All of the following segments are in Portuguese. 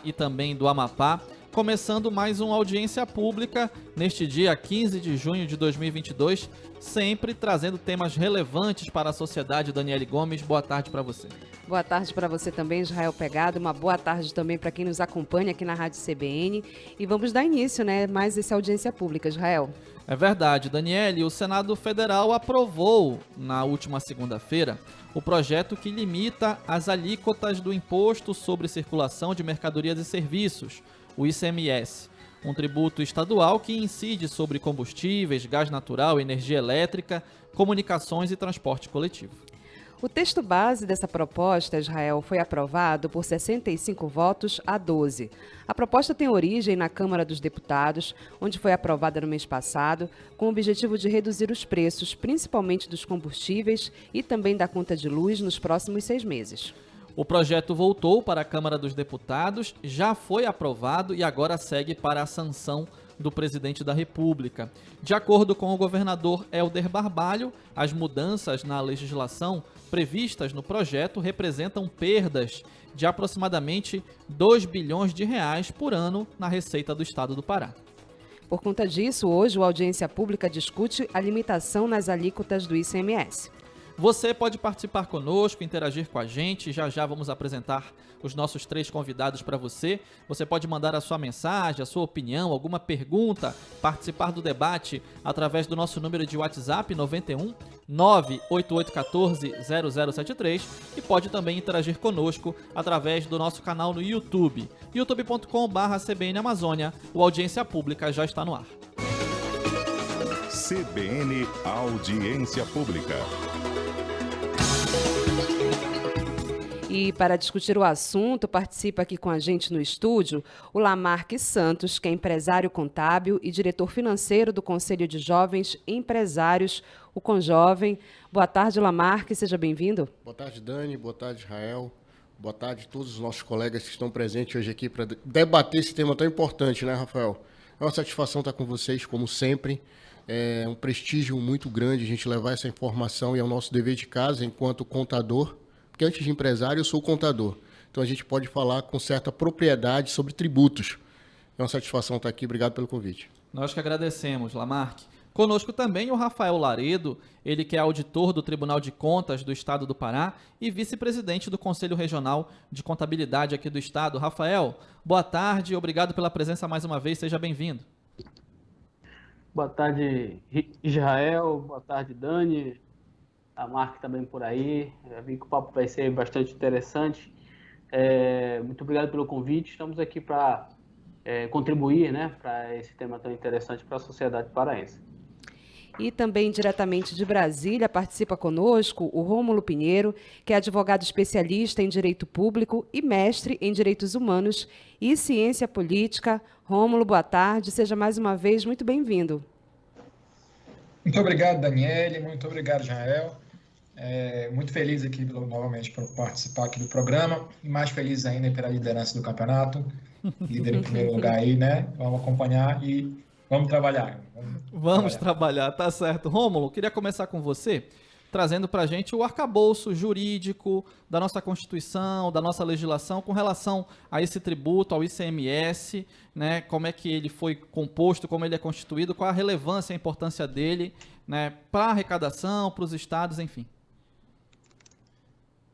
e também do Amapá, começando mais uma audiência pública neste dia 15 de junho de 2022, sempre trazendo temas relevantes para a sociedade. Daniele Gomes, boa tarde para você. Boa tarde para você também, Israel Pegado. Uma boa tarde também para quem nos acompanha aqui na Rádio CBN. E vamos dar início, mais essa audiência pública, Israel. É verdade, Daniele. O Senado Federal aprovou, na última segunda-feira, o projeto que limita as alíquotas do Imposto sobre Circulação de Mercadorias e Serviços, o ICMS, um tributo estadual que incide sobre combustíveis, gás natural, energia elétrica, comunicações e transporte coletivo. O texto base dessa proposta, Israel, foi aprovado por 65 votos a 12. A proposta tem origem na Câmara dos Deputados, onde foi aprovada no mês passado, com o objetivo de reduzir os preços, principalmente dos combustíveis e também da conta de luz, nos próximos 6 meses. O projeto voltou para a Câmara dos Deputados, já foi aprovado e agora segue para a sanção do presidente da República. De acordo com o governador Helder Barbalho, as mudanças na legislação previstas no projeto representam perdas de aproximadamente 2 bilhões de reais por ano na receita do estado do Pará. Por conta disso, hoje a audiência pública discute a limitação nas alíquotas do ICMS. Você pode participar conosco, interagir com a gente. Já já vamos apresentar os nossos 3 convidados para você. Você pode mandar a sua mensagem, a sua opinião, alguma pergunta, participar do debate através do nosso número de WhatsApp 91 98814 0073 e pode também interagir conosco através do nosso canal no YouTube, youtube.com/CBN Amazônia. O Audiência Pública já está no ar. CBN Audiência Pública. E para discutir o assunto, participa aqui com a gente no estúdio o Lamarque Santos, que é empresário contábil e diretor financeiro do Conselho de Jovens Empresários, o Conjovem. Boa tarde, Lamarque, seja bem-vindo. Boa tarde, Dani, boa tarde, Israel. Boa tarde a todos os nossos colegas que estão presentes hoje aqui para debater esse tema tão importante, né, Rafael? É uma satisfação estar com vocês, como sempre. É um prestígio muito grande a gente levar essa informação e é o nosso dever de casa enquanto contador. Porque antes de empresário, eu sou contador. Então, a gente pode falar com certa propriedade sobre tributos. É uma satisfação estar aqui. Obrigado pelo convite. Nós que agradecemos, Lamarque. Conosco também o Rafael Laredo, ele que é auditor do Tribunal de Contas do Estado do Pará e vice-presidente do Conselho Regional de Contabilidade aqui do Estado. Rafael, boa tarde e obrigado pela presença mais uma vez. Seja bem-vindo. Boa tarde, Israel. Boa tarde, Dani. A Mark também por aí. Eu vi que o papo vai ser bastante interessante. Muito obrigado pelo convite. Estamos aqui para contribuir, para esse tema tão interessante para a sociedade paraense. E também diretamente de Brasília participa conosco o Rômulo Pinheiro, que é advogado especialista em direito público e mestre em direitos humanos e ciência política. Rômulo, boa tarde. Seja mais uma vez muito bem-vindo. Muito obrigado, Daniele. Muito obrigado, Israel. Muito feliz aqui novamente por participar aqui do programa e mais feliz ainda pela liderança do campeonato. Líder em primeiro lugar aí, né? Vamos acompanhar e vamos trabalhar. Vamos trabalhar, tá certo. Rômulo, queria começar com você, trazendo para a gente o arcabouço jurídico da nossa Constituição, da nossa legislação com relação a esse tributo, ao ICMS, né? Como é que ele foi composto, como ele é constituído, qual a relevância e a importância dele, né? Para a arrecadação, para os estados, enfim.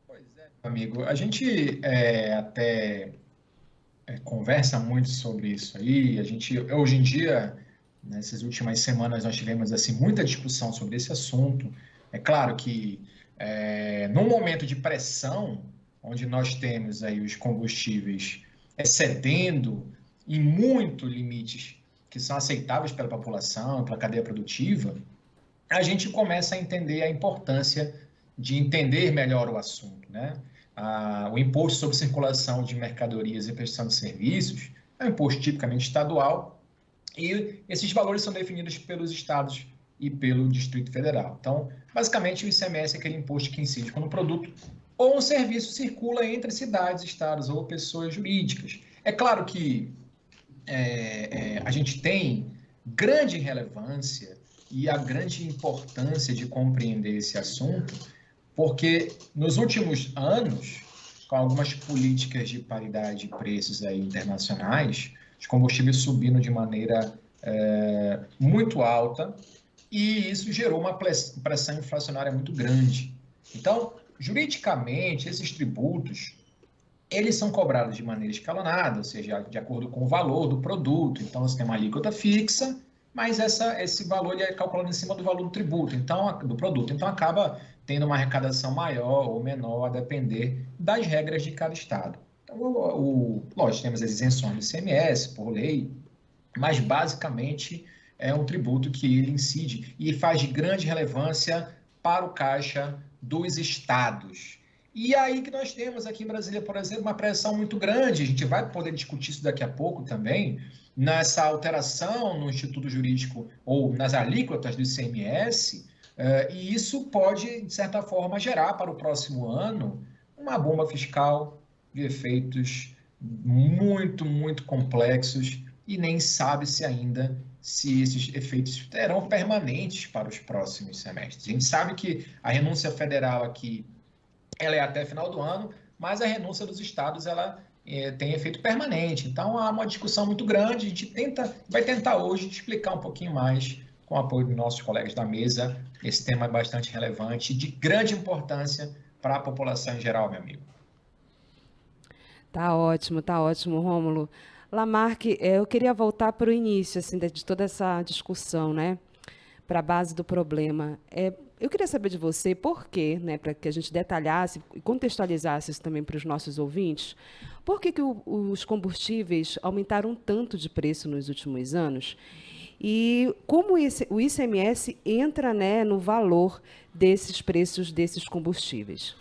Pois é, amigo. A gente até conversa muito sobre isso aí. A gente, hoje em dia, nessas últimas semanas, nós tivemos assim, muita discussão sobre esse assunto. É claro que, num momento de pressão, onde nós temos aí os combustíveis excedendo em muito limites que são aceitáveis pela população, pela cadeia produtiva, a gente começa a entender a importância de entender melhor o assunto, né? O imposto sobre circulação de mercadorias e prestação de serviços é um imposto tipicamente estadual e esses valores são definidos pelos estados e pelo Distrito Federal. Então, basicamente, o ICMS é aquele imposto que incide quando um produto ou um serviço circula entre cidades, estados ou pessoas jurídicas. É claro que a gente tem grande relevância e a grande importância de compreender esse assunto, porque nos últimos anos, com algumas políticas de paridade de preços aí internacionais, os combustíveis subindo de maneira muito alta, e isso gerou uma pressão inflacionária muito grande. Então, juridicamente, esses tributos, eles são cobrados de maneira escalonada, ou seja, de acordo com o valor do produto. Então, você tem uma alíquota fixa, mas esse valor ele é calculado em cima do valor do tributo, então, do produto. Então, acaba tendo uma arrecadação maior ou menor, a depender das regras de cada estado. Então, lógico, temos as isenções do ICMS, por lei, mas, basicamente, é um tributo que ele incide e faz de grande relevância para o caixa dos estados. E aí que nós temos aqui em Brasília, por exemplo, uma pressão muito grande, a gente vai poder discutir isso daqui a pouco também, nessa alteração no Instituto Jurídico ou nas alíquotas do ICMS, e isso pode, de certa forma, gerar para o próximo ano uma bomba fiscal de efeitos muito, muito complexos e nem sabe-se ainda se esses efeitos serão permanentes para os próximos semestres. A gente sabe que a renúncia federal aqui ela é até final do ano, mas a renúncia dos estados ela tem efeito permanente. Então, há uma discussão muito grande. A gente vai tentar hoje explicar um pouquinho mais, com o apoio dos nossos colegas da mesa. Esse tema é bastante relevante e de grande importância para a população em geral, meu amigo. Tá ótimo, Rômulo. Lamarque, eu queria voltar para o início assim, de toda essa discussão, né? Para a base do problema. Eu queria saber de você por quê, né, para que a gente detalhasse e contextualizasse isso também para os nossos ouvintes, por que os combustíveis aumentaram tanto de preço nos últimos anos e como o ICMS entra, né, no valor desses preços desses combustíveis.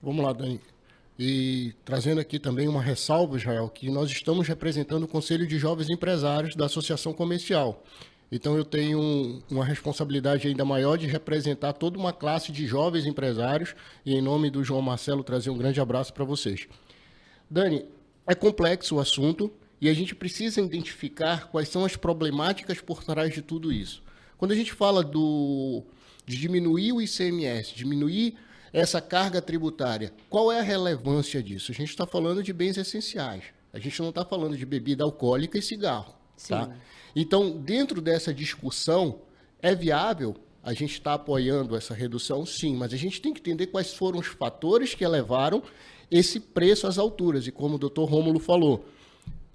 Vamos lá, Dani. E trazendo aqui também uma ressalva, Israel, que nós estamos representando o Conselho de Jovens Empresários da Associação Comercial. Então, eu tenho uma responsabilidade ainda maior de representar toda uma classe de jovens empresários e, em nome do João Marcelo, trazer um grande abraço para vocês. Dani, é complexo o assunto e a gente precisa identificar quais são as problemáticas por trás de tudo isso. Quando a gente fala de diminuir o ICMS, diminuir essa carga tributária, qual é a relevância disso? A gente está falando de bens essenciais. A gente não está falando de bebida alcoólica e cigarro. Sim. Tá? Então, dentro dessa discussão, é viável a gente estar apoiando essa redução? Sim, mas a gente tem que entender quais foram os fatores que elevaram esse preço às alturas. E como o doutor Rômulo falou,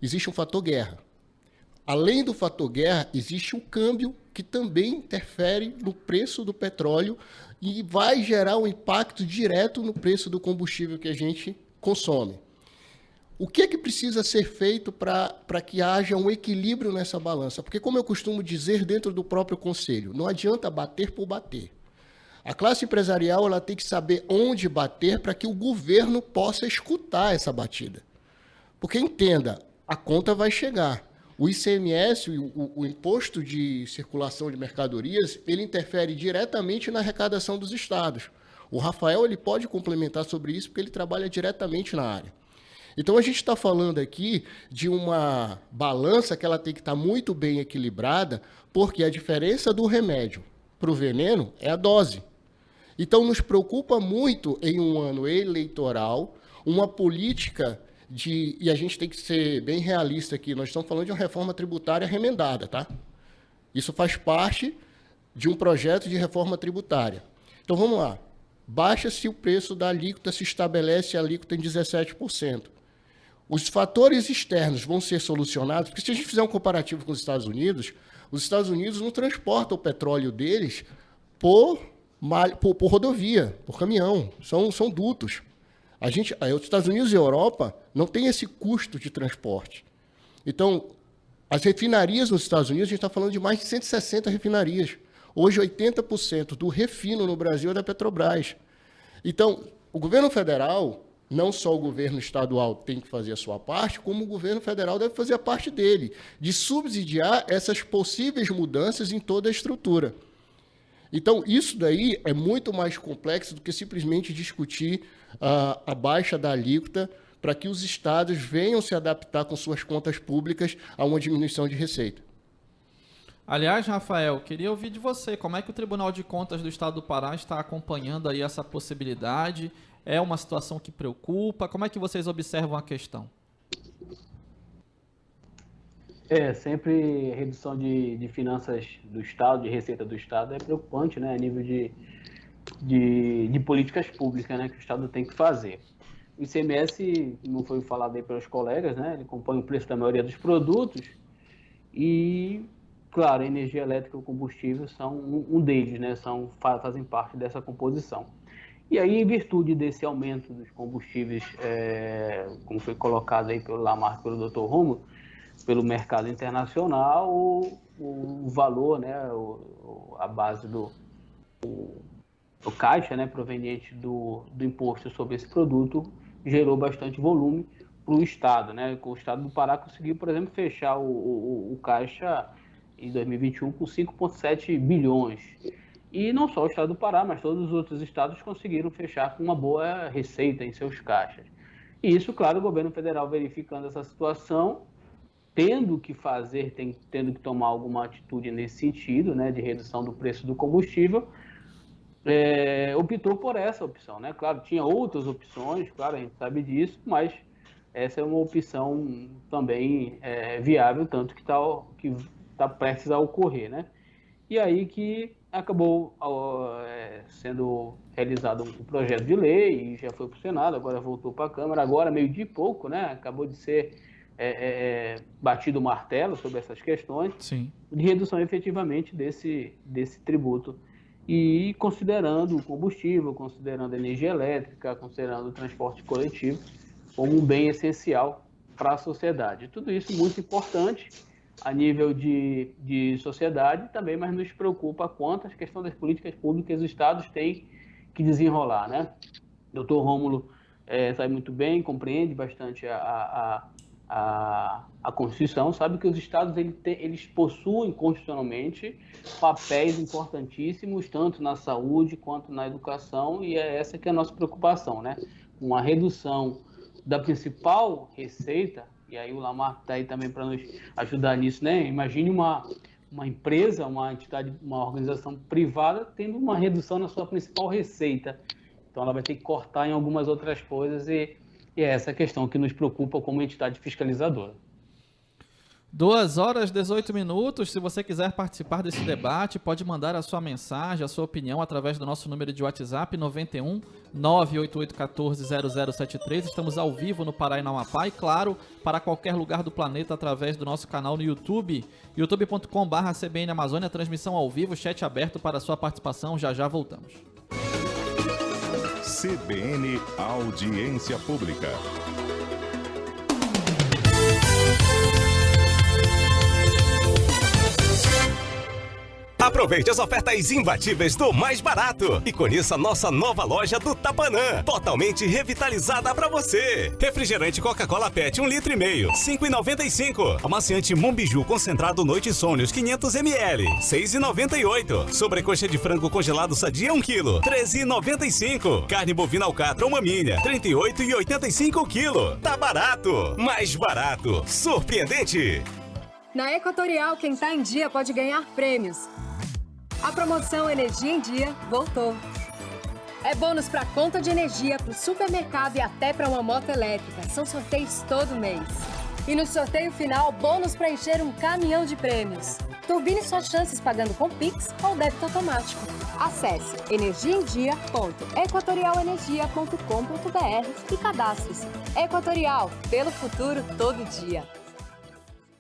existe um fator guerra. Além do fator guerra, existe o câmbio que também interfere no preço do petróleo e vai gerar um impacto direto no preço do combustível que a gente consome. O que é que precisa ser feito para que haja um equilíbrio nessa balança? Porque, como eu costumo dizer dentro do próprio conselho, não adianta bater por bater. A classe empresarial ela tem que saber onde bater para que o governo possa escutar essa batida. Porque, entenda, a conta vai chegar. O ICMS, o Imposto de Circulação de Mercadorias, ele interfere diretamente na arrecadação dos estados. O Rafael ele pode complementar sobre isso porque ele trabalha diretamente na área. Então, a gente está falando aqui de uma balança que ela tem que estar muito bem equilibrada, porque a diferença do remédio para o veneno é a dose. Então, nos preocupa muito, em um ano eleitoral, uma política e a gente tem que ser bem realista aqui, nós estamos falando de uma reforma tributária remendada, tá? Isso faz parte de um projeto de reforma tributária. Então, vamos lá. Baixa-se o preço da alíquota, se estabelece a alíquota em 17%. Os fatores externos vão ser solucionados, porque se a gente fizer um comparativo com os Estados Unidos não transportam o petróleo deles por rodovia, por caminhão, são dutos. Os Estados Unidos e a Europa não têm esse custo de transporte. Então, as refinarias nos Estados Unidos, a gente está falando de mais de 160 refinarias. Hoje, 80% do refino no Brasil é da Petrobras. Então, o governo federal, não só o governo estadual tem que fazer a sua parte, como o governo federal deve fazer a parte dele, de subsidiar essas possíveis mudanças em toda a estrutura. Então, isso daí é muito mais complexo do que simplesmente discutir a baixa da alíquota para que os estados venham se adaptar com suas contas públicas a uma diminuição de receita. Aliás, Rafael, queria ouvir de você, como é que o Tribunal de Contas do Estado do Pará está acompanhando aí essa possibilidade? É uma situação que preocupa? Como é que vocês observam a questão? Sempre redução de finanças do Estado, de receita do Estado é preocupante, né, a nível de políticas públicas, né, que o Estado tem que fazer. O ICMS, não foi falado aí pelos colegas, né, ele compõe o preço da maioria dos produtos e, claro, a energia elétrica e o combustível são um deles, né, fazem parte dessa composição. E aí, em virtude desse aumento dos combustíveis, como foi colocado aí pelo Lamarck, pelo Dr. Rômulo, pelo mercado internacional, o valor, né, a base do caixa, né, proveniente do imposto sobre esse produto gerou bastante volume para o Estado, né? O Estado do Pará conseguiu, por exemplo, fechar o caixa em 2021 com 5,7 bilhões. E não só o Estado do Pará, mas todos os outros estados conseguiram fechar com uma boa receita em seus caixas. E isso, claro, o governo federal verificando essa situação, tendo que tomar alguma atitude nesse sentido, né, de redução do preço do combustível, optou por essa opção, né? Claro, tinha outras opções, claro, a gente sabe disso, mas essa é uma opção também viável, tanto que está prestes a ocorrer, né? E aí que acabou sendo realizado um projeto de lei, e já foi para o Senado, agora voltou para a Câmara, agora meio-dia e pouco, né? Acabou de ser batido o martelo sobre essas questões. Sim. De redução efetivamente desse tributo. E considerando o combustível, considerando a energia elétrica, considerando o transporte coletivo como um bem essencial para a sociedade. Tudo isso muito importante a nível de sociedade também, mas nos preocupa quanto a questão das políticas públicas os estados têm que desenrolar, né? O Dr. Rômulo sabe muito bem, compreende bastante a Constituição, sabe que os estados eles possuem constitucionalmente papéis importantíssimos, tanto na saúde quanto na educação, e é essa que é a nossa preocupação, né? Uma redução da principal receita, e aí o Lamarck está aí também para nos ajudar nisso, né? Imagine uma empresa, uma entidade, uma organização privada tendo uma redução na sua principal receita. Então ela vai ter que cortar em algumas outras coisas e é essa questão que nos preocupa como entidade fiscalizadora. 2h18. Se você quiser participar desse debate, pode mandar a sua mensagem, a sua opinião através do nosso número de WhatsApp 91 98814 0073. Estamos ao vivo no Pará e no Amapá e, claro, para qualquer lugar do planeta através do nosso canal no YouTube, youtube.com/CBN Amazônia, transmissão ao vivo, chat aberto para a sua participação. Já voltamos. CBN Audiência Pública. Aproveite as ofertas imbatíveis do Mais Barato e conheça nossa nova loja do Tapanã, totalmente revitalizada para você. Refrigerante Coca-Cola PET 1,5 litro, R$ 5,95. Amaciante Monbiju concentrado Noite Sonhos 500 ml, R$ 6,98. Sobrecoxa de frango congelado Sadia 1 kg, R$ 13,95. Carne bovina alcatra uma milha, R$ 38,85 kg. Tá barato, mais barato, surpreendente. Na Equatorial, quem tá em dia pode ganhar prêmios. A promoção Energia em Dia voltou. É bônus para conta de energia, para o supermercado e até para uma moto elétrica. São sorteios todo mês. E no sorteio final, bônus para encher um caminhão de prêmios. Turbine suas chances pagando com Pix ou débito automático. Acesse energiaemdia.equatorialenergia.com.br e cadastre-se. Equatorial, pelo futuro todo dia.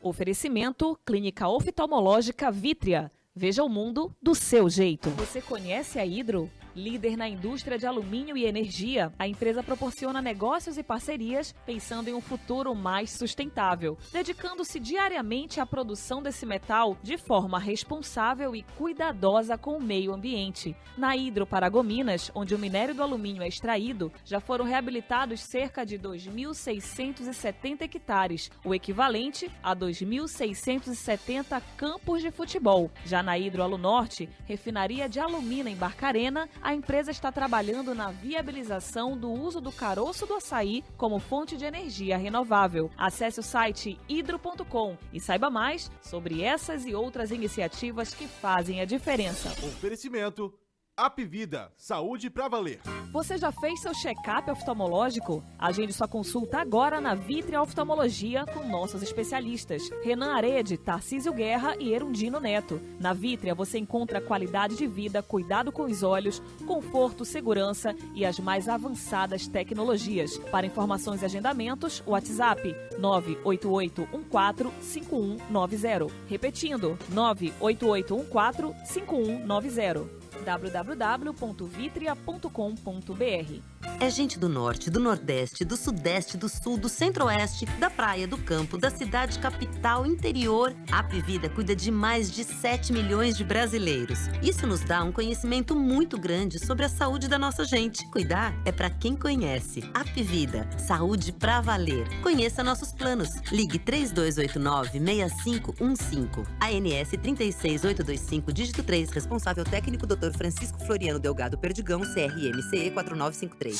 Oferecimento Clínica Oftalmológica Vítria. Veja o mundo do seu jeito. Você conhece a Hidro? Líder na indústria de alumínio e energia, a empresa proporciona negócios e parcerias pensando em um futuro mais sustentável, dedicando-se diariamente à produção desse metal de forma responsável e cuidadosa com o meio ambiente. Na Hidro Paragominas, onde o minério do alumínio é extraído, já foram reabilitados cerca de 2.670 hectares, o equivalente a 2.670 campos de futebol. Já na Hidro Alunorte, refinaria de alumina em Barcarena, a empresa está trabalhando na viabilização do uso do caroço do açaí como fonte de energia renovável. Acesse o site hidro.com e saiba mais sobre essas e outras iniciativas que fazem a diferença. Oferecimento Apvida, saúde pra valer. Você já fez seu check-up oftalmológico? Agende sua consulta agora na Vitria Oftalmologia com nossos especialistas Renan Arede, Tarcísio Guerra e Erundino Neto. Na Vitria você encontra qualidade de vida, cuidado com os olhos, conforto, segurança e as mais avançadas tecnologias. Para informações e agendamentos, WhatsApp 988145190. Repetindo, 988145190. www.vitria.com.br. É gente do norte, do nordeste, do sudeste, do sul, do centro-oeste, da praia, do campo, da cidade capital, interior. A Apvida cuida de mais de 7 milhões de brasileiros. Isso nos dá um conhecimento muito grande sobre a saúde da nossa gente. Cuidar é pra quem conhece. Apvida, saúde pra valer. Conheça nossos planos. Ligue 3289-6515. ANS 36825, dígito 3, responsável técnico Dr. Francisco Floriano Delgado Perdigão, CRMCE 4953.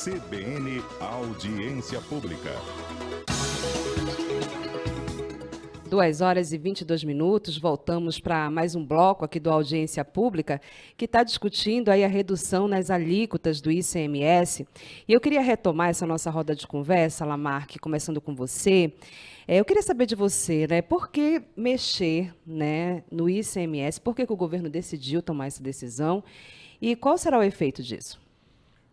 CBN Audiência Pública. 2h22, voltamos para mais um bloco aqui do Audiência Pública, que está discutindo aí a redução nas alíquotas do ICMS. E eu queria retomar essa nossa roda de conversa, Lamarque, começando com você. Eu queria saber de você, né, por que mexer, né, no ICMS, por que o governo decidiu tomar essa decisão e qual será o efeito disso?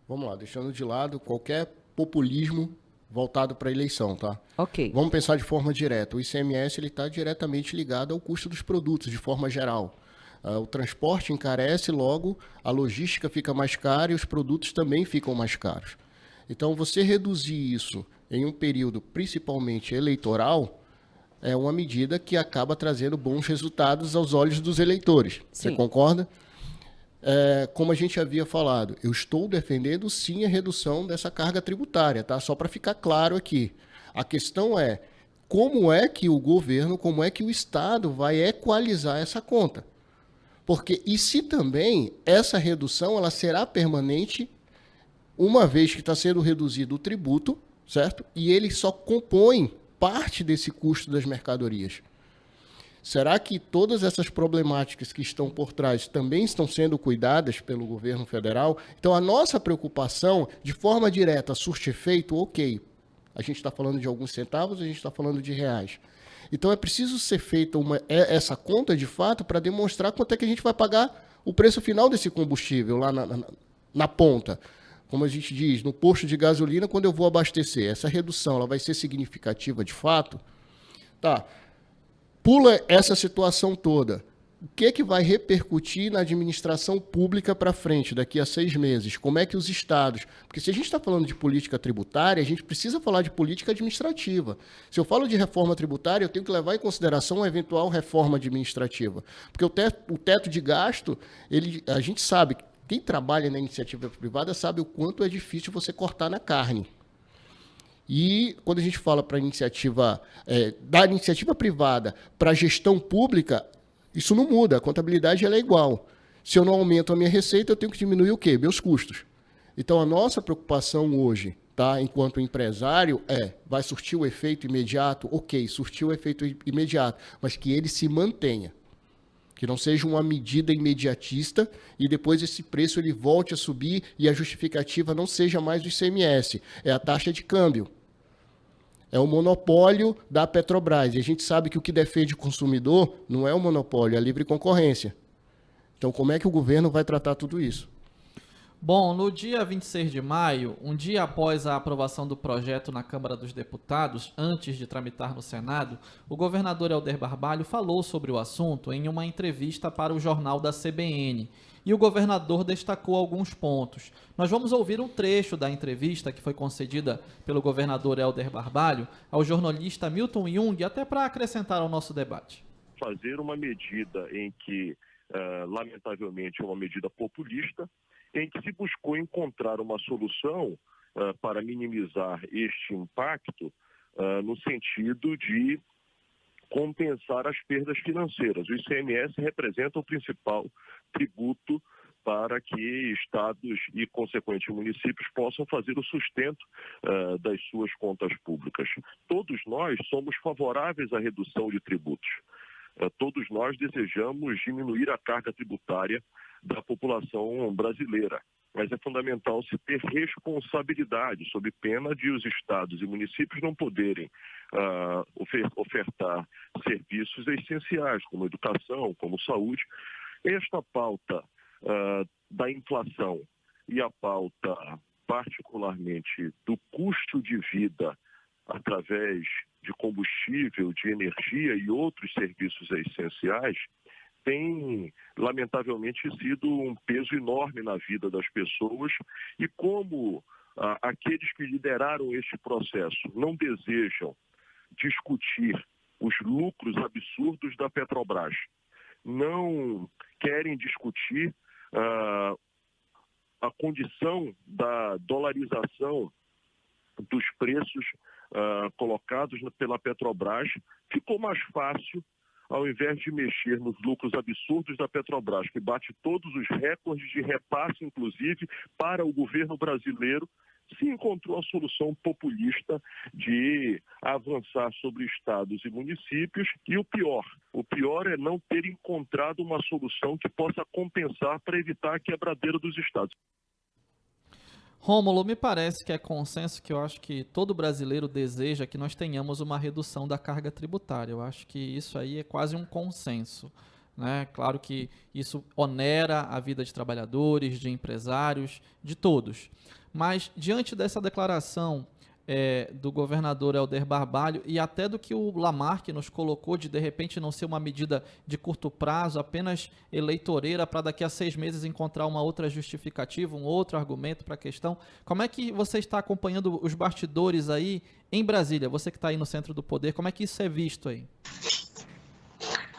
Vamos lá, deixando de lado qualquer populismo voltado para a eleição, tá? Ok. Vamos pensar de forma direta. O ICMS está diretamente ligado ao custo dos produtos, de forma geral. O transporte encarece, logo a logística fica mais cara e os produtos também ficam mais caros. Então, você reduzir isso em um período principalmente eleitoral é uma medida que acaba trazendo bons resultados aos olhos dos eleitores. Sim. Você concorda? Como a gente havia falado, eu estou defendendo sim a redução dessa carga tributária, tá? Só para ficar claro aqui. A questão é como é que o governo, como é que o Estado vai equalizar essa conta? Porque e se também essa redução ela será permanente uma vez que está sendo reduzido o tributo, certo? E ele só compõe parte desse custo das mercadorias. Será que todas essas problemáticas que estão por trás também estão sendo cuidadas pelo governo federal? Então, a nossa preocupação, de forma direta, surte efeito, ok. A gente está falando de alguns centavos, a gente está falando de reais. Então, é preciso ser feita essa conta, de fato, para demonstrar quanto é que a gente vai pagar o preço final desse combustível lá na ponta. Como a gente diz, no posto de gasolina, quando eu vou abastecer. Essa redução ela vai ser significativa de fato? Tá. Pula essa situação toda. O que vai repercutir na administração pública para frente, daqui a 6 meses? Como é que os estados... Porque se a gente está falando de política tributária, a gente precisa falar de política administrativa. Se eu falo de reforma tributária, eu tenho que levar em consideração uma eventual reforma administrativa. Porque o teto de gasto, a gente sabe, quem trabalha na iniciativa privada sabe o quanto é difícil você cortar na carne. E quando a gente fala para da iniciativa privada para a gestão pública, isso não muda, a contabilidade ela é igual. Se eu não aumento a minha receita, eu tenho que diminuir o quê? Meus custos. Então, a nossa preocupação hoje, tá, enquanto empresário, vai surtir o efeito imediato? Ok, surtiu o efeito imediato, mas que ele se mantenha. Que não seja uma medida imediatista e depois esse preço ele volte a subir e a justificativa não seja mais o ICMS, é a taxa de câmbio. É o monopólio da Petrobras. E a gente sabe que o que defende o consumidor não é o monopólio, é a livre concorrência. Então, como é que o governo vai tratar tudo isso? Bom, no dia 26 de maio, um dia após a aprovação do projeto na Câmara dos Deputados, antes de tramitar no Senado, o governador Helder Barbalho falou sobre o assunto em uma entrevista para o jornal da CBN. E o governador destacou alguns pontos. Nós vamos ouvir um trecho da entrevista que foi concedida pelo governador Helder Barbalho ao jornalista Milton Jung, até para acrescentar ao nosso debate. Fazer uma medida em que, lamentavelmente, é uma medida populista, em que se buscou encontrar uma solução para minimizar este impacto no sentido de compensar as perdas financeiras. O ICMS representa o principal tributo para que estados e, consequentemente, municípios possam fazer o sustento das suas contas públicas. Todos nós somos favoráveis à redução de tributos. Todos nós desejamos diminuir a carga tributária da população brasileira. Mas é fundamental se ter responsabilidade, sob pena de os estados e municípios não poderem ofertar serviços essenciais, como educação, como saúde. Esta pauta da inflação e a pauta, particularmente, do custo de vida através de combustível, de energia e outros serviços essenciais, tem, lamentavelmente, sido um peso enorme na vida das pessoas e como aqueles que lideraram este processo não desejam discutir os lucros absurdos da Petrobras, não querem discutir a condição da dolarização dos preços colocados pela Petrobras, ficou mais fácil, ao invés de mexer nos lucros absurdos da Petrobras, que bate todos os recordes de repasse, inclusive, para o governo brasileiro, se encontrou a solução populista de avançar sobre estados e municípios. E o pior é não ter encontrado uma solução que possa compensar para evitar a quebradeira dos estados. Rômulo, me parece que é consenso que eu acho que todo brasileiro deseja que nós tenhamos uma redução da carga tributária. Eu acho que isso aí é quase um consenso, né? Claro que isso onera a vida de trabalhadores, de empresários, de todos. Mas diante dessa declaração do governador Helder Barbalho e até do que o Lamarck nos colocou de repente não ser uma medida de curto prazo, apenas eleitoreira para daqui a 6 meses encontrar uma outra justificativa, um outro argumento para a questão, como é que você está acompanhando os bastidores aí em Brasília? Você que está aí no centro do poder, como é que isso é visto aí?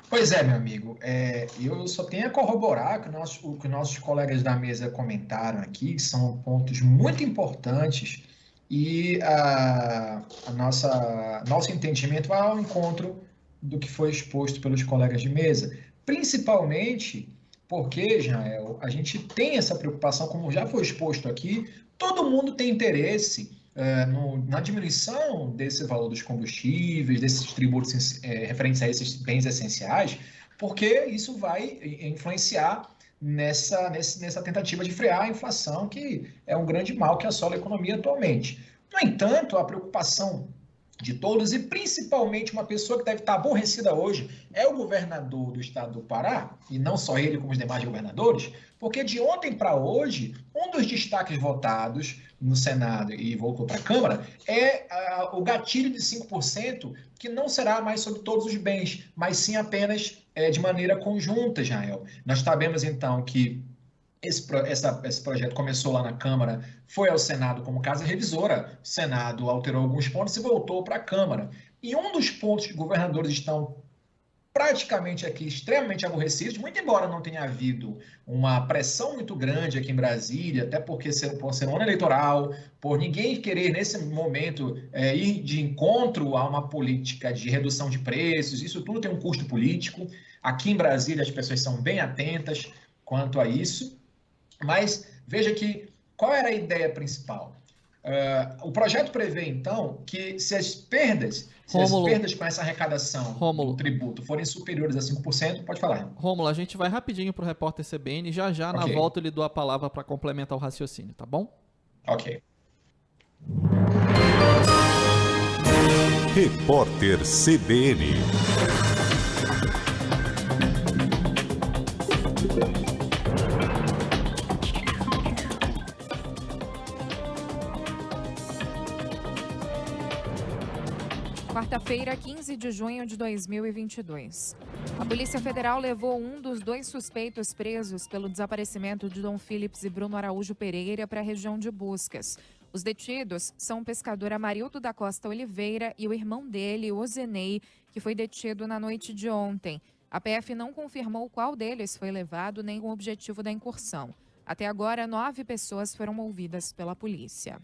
Pois é, meu amigo, eu só tenho a corroborar o que nossos colegas da mesa comentaram aqui, que são pontos muito importantes. E nosso entendimento vai ao encontro do que foi exposto pelos colegas de mesa. Principalmente porque, Jael, a gente tem essa preocupação, como já foi exposto aqui, todo mundo tem interesse na diminuição desse valor dos combustíveis, desses tributos referentes a esses bens essenciais, porque isso vai influenciar nessa tentativa de frear a inflação, que é um grande mal que assola a economia atualmente. No entanto, a preocupação de todos, e principalmente uma pessoa que deve estar aborrecida hoje, é o governador do estado do Pará, e não só ele, como os demais governadores, porque de ontem para hoje, um dos destaques votados no Senado e voltou para a Câmara é o gatilho de 5%, que não será mais sobre todos os bens, mas sim apenas de maneira conjunta, Jael. Nós sabemos, então, que esse projeto começou lá na Câmara, foi ao Senado como casa revisora, o Senado alterou alguns pontos e voltou para a Câmara. E um dos pontos que os governadores estão praticamente aqui extremamente aborrecidos, muito embora não tenha havido uma pressão muito grande aqui em Brasília, até porque por ser um ano eleitoral, por ninguém querer nesse momento ir de encontro a uma política de redução de preços, isso tudo tem um custo político. Aqui em Brasília as pessoas são bem atentas quanto a isso, mas veja que qual era a ideia principal? O projeto prevê, então, que se as perdas com essa arrecadação do tributo forem superiores a 5%, pode falar. Rômulo, a gente vai rapidinho para o repórter CBN e já na volta eu lhe dou a palavra para complementar o raciocínio, tá bom? Ok. Repórter CBN. Quarta-feira, 15 de junho de 2022. A Polícia Federal levou um dos 2 suspeitos presos pelo desaparecimento de Dom Philips e Bruno Araújo Pereira para a região de buscas. Os detidos são o pescador Amarildo da Costa Oliveira e o irmão dele, Ozenei, que foi detido na noite de ontem. A PF não confirmou qual deles foi levado nem o objetivo da incursão. Até agora, 9 pessoas foram ouvidas pela polícia.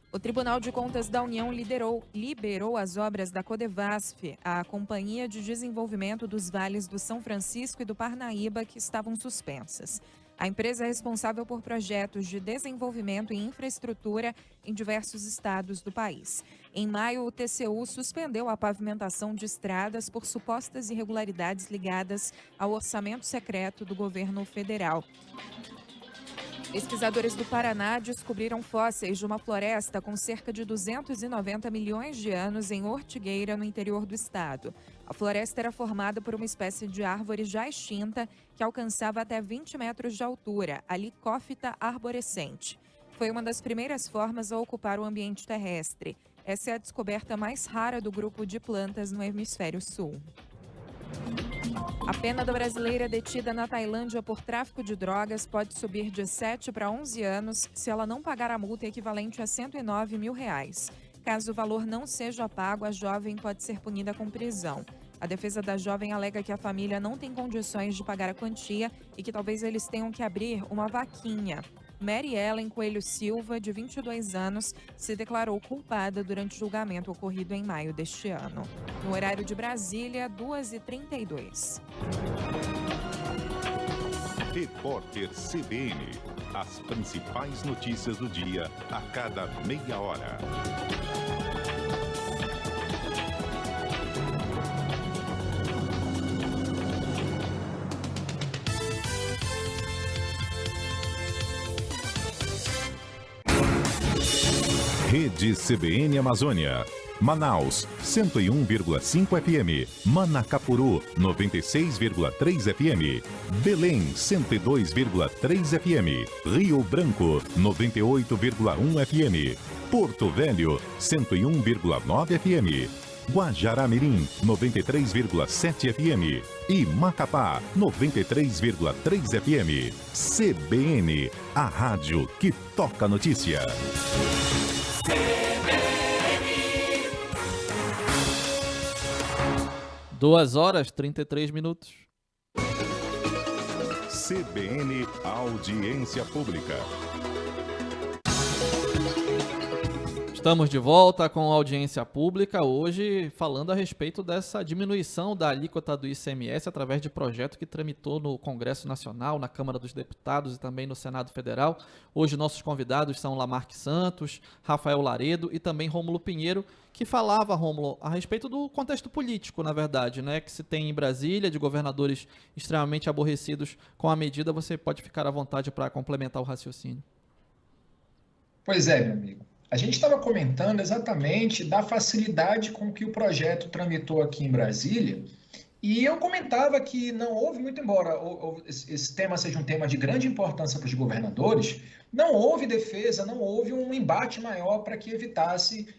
O Tribunal de Contas da União liberou as obras da Codevasf, a Companhia de Desenvolvimento dos Vales do São Francisco e do Parnaíba, que estavam suspensas. A empresa é responsável por projetos de desenvolvimento e infraestrutura em diversos estados do país. Em maio, o TCU suspendeu a pavimentação de estradas por supostas irregularidades ligadas ao orçamento secreto do governo federal. Pesquisadores do Paraná descobriram fósseis de uma floresta com cerca de 290 milhões de anos em Ortigueira, no interior do estado. A floresta era formada por uma espécie de árvore já extinta que alcançava até 20 metros de altura, a Licófita arborescente. Foi uma das primeiras formas a ocupar o ambiente terrestre. Essa é a descoberta mais rara do grupo de plantas no hemisfério sul. A pena da brasileira detida na Tailândia por tráfico de drogas pode subir de 7 para 11 anos se ela não pagar a multa equivalente a R$109 mil. Caso o valor não seja pago, a jovem pode ser punida com prisão. A defesa da jovem alega que a família não tem condições de pagar a quantia e que talvez eles tenham que abrir uma vaquinha. Mary Ellen Coelho Silva, de 22 anos, se declarou culpada durante o julgamento ocorrido em maio deste ano. No horário de Brasília, 2h32. Repórter CBN. As principais notícias do dia a cada meia hora. Rede CBN Amazônia. Manaus, 101,5 FM. Manacapuru, 96,3 FM. Belém, 102,3 FM. Rio Branco, 98,1 FM. Porto Velho, 101,9 FM. Guajará-Mirim, 93,7 FM. E Macapá, 93,3 FM. CBN, a rádio que toca notícia. 2h33. CBN Audiência Pública. Estamos de volta com a audiência pública, hoje falando a respeito dessa diminuição da alíquota do ICMS através de projeto que tramitou no Congresso Nacional, na Câmara dos Deputados e também no Senado Federal. Hoje nossos convidados são Lamarque Santos, Rafael Laredo e também Rômulo Pinheiro, que falava, Rômulo, a respeito do contexto político, na verdade, né, que se tem em Brasília, de governadores extremamente aborrecidos com a medida. Você pode ficar à vontade para complementar o raciocínio. Pois é, meu amigo. A gente estava comentando exatamente da facilidade com que o projeto tramitou aqui em Brasília, e eu comentava que não houve, muito embora esse tema seja um tema de grande importância para os governadores, não houve defesa, não houve um embate maior para que evitasse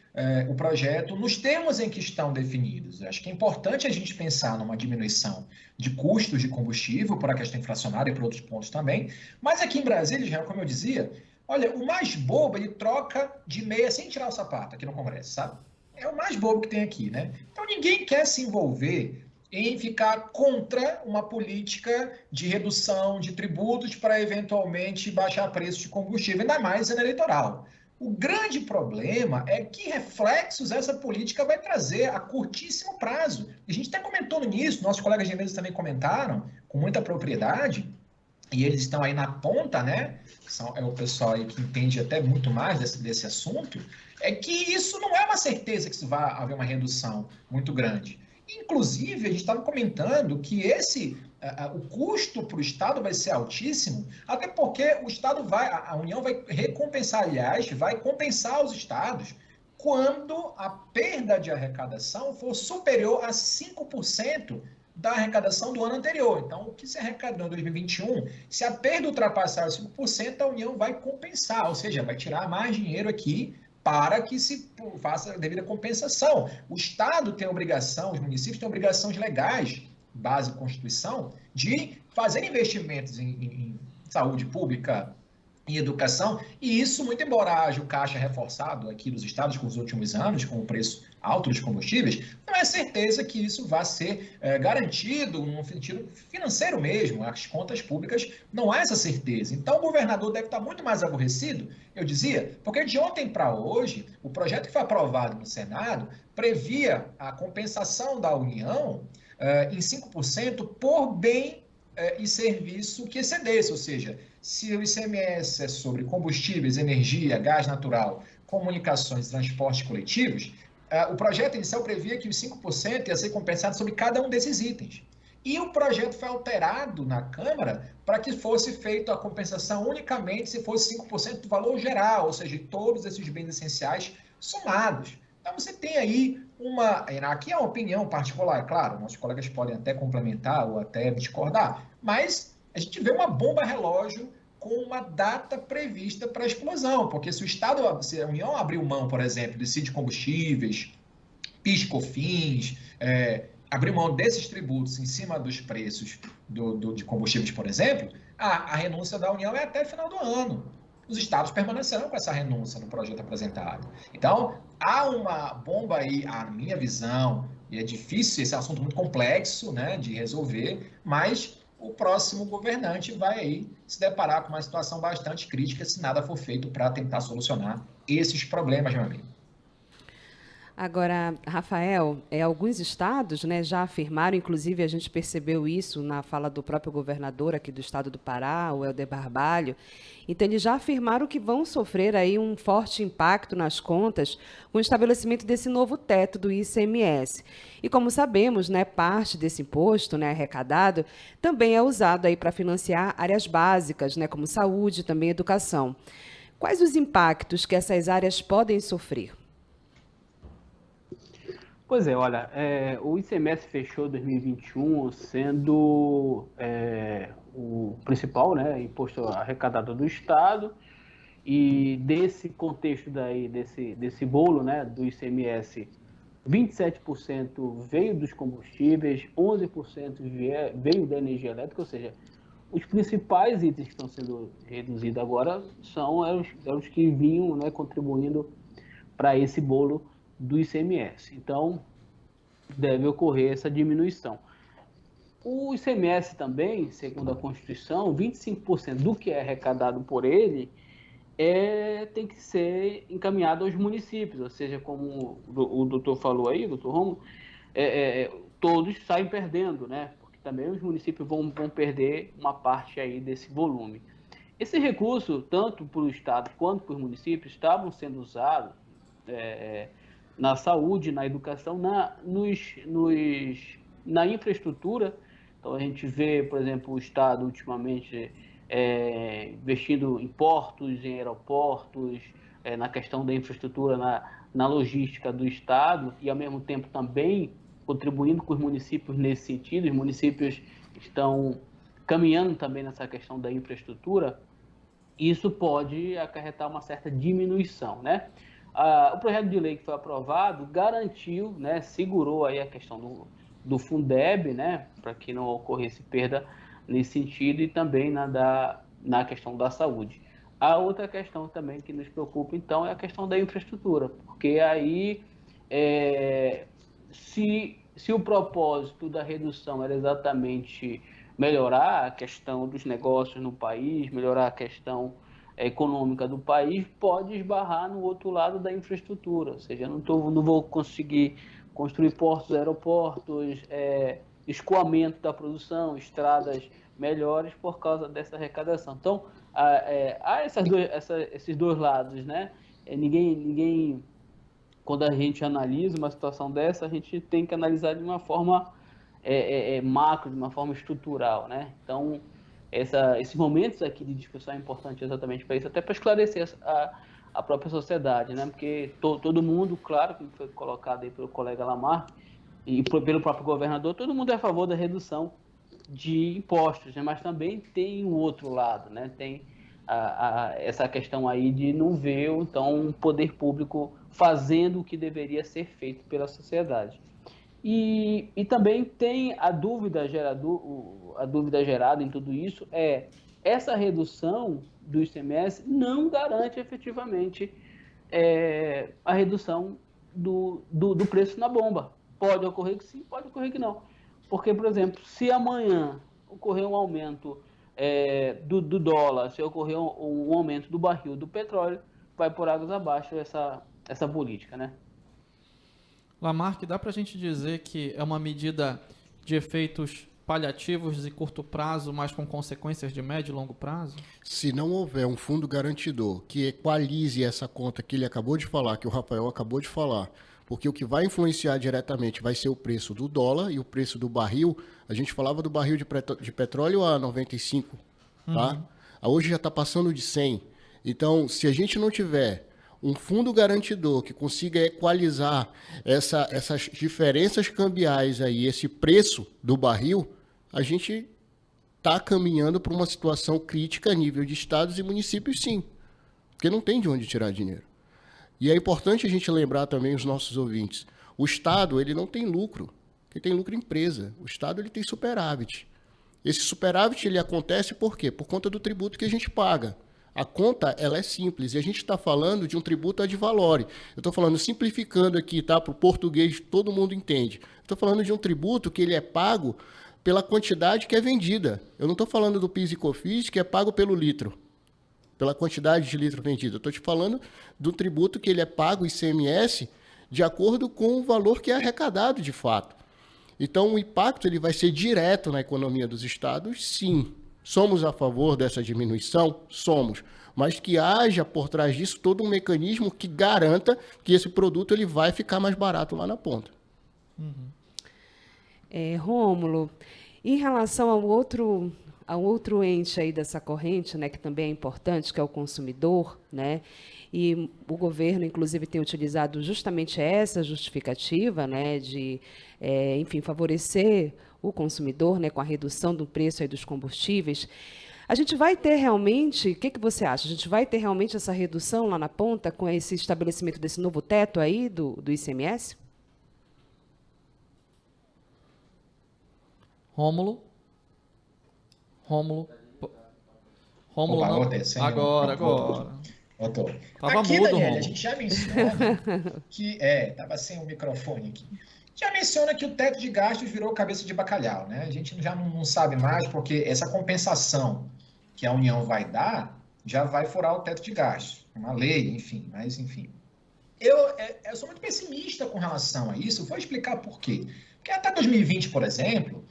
o projeto nos termos em que estão definidos. Acho que é importante a gente pensar numa diminuição de custos de combustível, por a questão inflacionária e por outros pontos também, mas aqui em Brasília, já como eu dizia, olha, o mais bobo, ele troca de meia sem tirar o sapato aqui no Congresso, sabe? É o mais bobo que tem aqui, né? Então ninguém quer se envolver em ficar contra uma política de redução de tributos para eventualmente baixar preço de combustível, ainda mais ano eleitoral. O grande problema é que reflexos essa política vai trazer a curtíssimo prazo. A gente até comentou nisso, nossos colegas de mesa também comentaram com muita propriedade, e eles estão aí na ponta, né? É o pessoal aí que entende até muito mais desse assunto, é que isso não é uma certeza que vai haver uma redução muito grande. Inclusive, a gente estava comentando que o custo para o Estado vai ser altíssimo, até porque o Estado a União vai recompensar, aliás, vai compensar os Estados quando a perda de arrecadação for superior a 5% da arrecadação do ano anterior. Então, o que se arrecadou em 2021, se a perda ultrapassar os 5%, a União vai compensar, ou seja, vai tirar mais dinheiro aqui para que se faça a devida compensação. O Estado tem obrigação, os municípios têm obrigações legais, base Constituição, de fazer investimentos em saúde pública e educação, e isso, muito embora haja o caixa reforçado aqui dos estados com os últimos anos, com o preço alto dos combustíveis, não é certeza que isso vai ser garantido no sentido financeiro mesmo. As contas públicas não há essa certeza. Então, o governador deve estar muito mais aborrecido, eu dizia, porque de ontem para hoje, o projeto que foi aprovado no Senado previa a compensação da União em 5% por bem e serviço que excedesse, ou seja, se o ICMS é sobre combustíveis, energia, gás natural, comunicações e transportes coletivos, o projeto inicial previa que os 5% ia ser compensado sobre cada um desses itens. E o projeto foi alterado na Câmara para que fosse feita a compensação unicamente se fosse 5% do valor geral, ou seja, de todos esses bens essenciais somados. Então você tem aí aqui é uma opinião particular, é claro, nossos colegas podem até complementar ou até discordar, mas a gente vê uma bomba relógio com uma data prevista para a explosão, porque se o Estado, se a União abriu mão, por exemplo, de CID de combustíveis, PIS, COFINS, abrir mão desses tributos em cima dos preços de combustíveis, por exemplo, a renúncia da União é até o final do ano. Os estados permanecerão com essa renúncia no projeto apresentado. Então, há uma bomba aí, a minha visão, e é difícil, esse é um assunto muito complexo, né, de resolver, mas o próximo governante vai aí se deparar com uma situação bastante crítica se nada for feito para tentar solucionar esses problemas, meu amigo. Agora, Rafael, alguns estados, né, já afirmaram, inclusive a gente percebeu isso na fala do próprio governador aqui do estado do Pará, o Helder Barbalho, então eles já afirmaram que vão sofrer aí um forte impacto nas contas com o estabelecimento desse novo teto do ICMS. E como sabemos, né, parte desse imposto, né, arrecadado também é usado aí para financiar áreas básicas, né, como saúde e também educação. Quais os impactos que essas áreas podem sofrer? Pois é, olha, o ICMS fechou 2021 sendo o principal, né, imposto arrecadado do Estado, e desse contexto daí, desse bolo, né, do ICMS, 27% veio dos combustíveis, 11% veio da energia elétrica, ou seja, os principais itens que estão sendo reduzidos agora são os que vinham, né, contribuindo para esse bolo do ICMS. Então, deve ocorrer essa diminuição. O ICMS também, segundo a Constituição, 25% do que é arrecadado por ele tem que ser encaminhado aos municípios, ou seja, como o doutor falou aí, doutor Romulo, todos saem perdendo, né? Porque também os municípios vão perder uma parte aí desse volume. Esse recurso, tanto para o Estado quanto para os municípios, estavam sendo usados na saúde, na educação, na infraestrutura. Então, a gente vê, por exemplo, o Estado ultimamente investindo em portos, em aeroportos, na questão da infraestrutura, na logística do Estado, e, ao mesmo tempo, também contribuindo com os municípios nesse sentido. Os municípios estão caminhando também nessa questão da infraestrutura. Isso pode acarretar uma certa diminuição, né? O projeto de lei que foi aprovado garantiu, né, segurou aí a questão do Fundeb, né, para que não ocorresse perda nesse sentido, e também na questão da saúde. A outra questão também que nos preocupa, então, é a questão da infraestrutura, porque aí, se o propósito da redução era exatamente melhorar a questão dos negócios no país, melhorar a questão econômica do país, pode esbarrar no outro lado da infraestrutura, ou seja, não vou conseguir construir portos, aeroportos, escoamento da produção, estradas melhores por causa dessa arrecadação. Então, há esses dois lados, né? Ninguém, quando a gente analisa uma situação dessa, a gente tem que analisar de uma forma macro, de uma forma estrutural, né? Então, esses momentos aqui de discussão é importante exatamente para isso, até para esclarecer a própria sociedade, né? Porque todo mundo, claro, como foi colocado aí pelo colega Lamarck e pelo próprio governador, todo mundo é a favor da redução de impostos, né? Mas também tem o outro lado, né? Tem essa questão aí de não ver, então, o poder público fazendo o que deveria ser feito pela sociedade. E também tem a dúvida gerada em tudo isso essa redução do ICMS não garante efetivamente a redução do preço na bomba. Pode ocorrer que sim, pode ocorrer que não. Porque, por exemplo, se amanhã ocorrer um aumento do dólar, se ocorrer um aumento do barril do petróleo, vai por águas abaixo essa política, né? Lamarck, dá para a gente dizer que é uma medida de efeitos paliativos de curto prazo, mas com consequências de médio e longo prazo? Se não houver um fundo garantidor que equalize essa conta que ele acabou de falar, que o Rafael acabou de falar, porque o que vai influenciar diretamente vai ser o preço do dólar e o preço do barril. A gente falava do barril de petróleo a 95, tá? Hoje já está passando de 100. Então, se a gente não tiver um fundo garantidor que consiga equalizar essas diferenças cambiais aí, esse preço do barril, a gente está caminhando para uma situação crítica a nível de estados e municípios, sim. Porque não tem de onde tirar dinheiro. E é importante a gente lembrar também os nossos ouvintes. O Estado, ele não tem lucro. Quem tem lucro é empresa. O Estado, ele tem superávit. Esse superávit, ele acontece por quê? Por conta do tributo que a gente paga. A conta, ela é simples. E a gente está falando de um tributo ad valorem. Eu estou falando, simplificando aqui, tá? Para o português, todo mundo entende. Estou falando de um tributo que ele é pago pela quantidade que é vendida. Eu não estou falando do PIS e COFINS, que é pago pelo litro. Pela quantidade de litro vendido. Eu estou te falando do tributo que ele é pago, ICMS, de acordo com o valor que é arrecadado de fato. Então, o impacto ele vai ser direto na economia dos estados, sim. Somos a favor dessa diminuição? Somos. Mas que haja por trás disso todo um mecanismo que garanta que esse produto ele vai ficar mais barato lá na ponta. Rômulo, em relação ao outro ente aí dessa corrente, né, que também é importante, que é o consumidor, né, e o governo, inclusive, tem utilizado justamente essa justificativa, né, de, enfim, favorecer o consumidor, né, com a redução do preço aí dos combustíveis. A gente vai ter realmente, o que você acha? A gente vai ter realmente essa redução lá na ponta com esse estabelecimento desse novo teto aí do ICMS? Rômulo, Opa, não. Agora. Voltou. Tava aqui, mudo, Daniel, Rômulo. a gente já menciona que... tava sem o microfone aqui. Já menciona que o teto de gastos virou cabeça de bacalhau, né? A gente já não sabe mais, porque essa compensação que a União vai dar já vai furar o teto de gastos. Uma lei, enfim, mas enfim. Eu sou muito pessimista com relação a isso. Vou explicar por quê. Porque até 2020, por exemplo,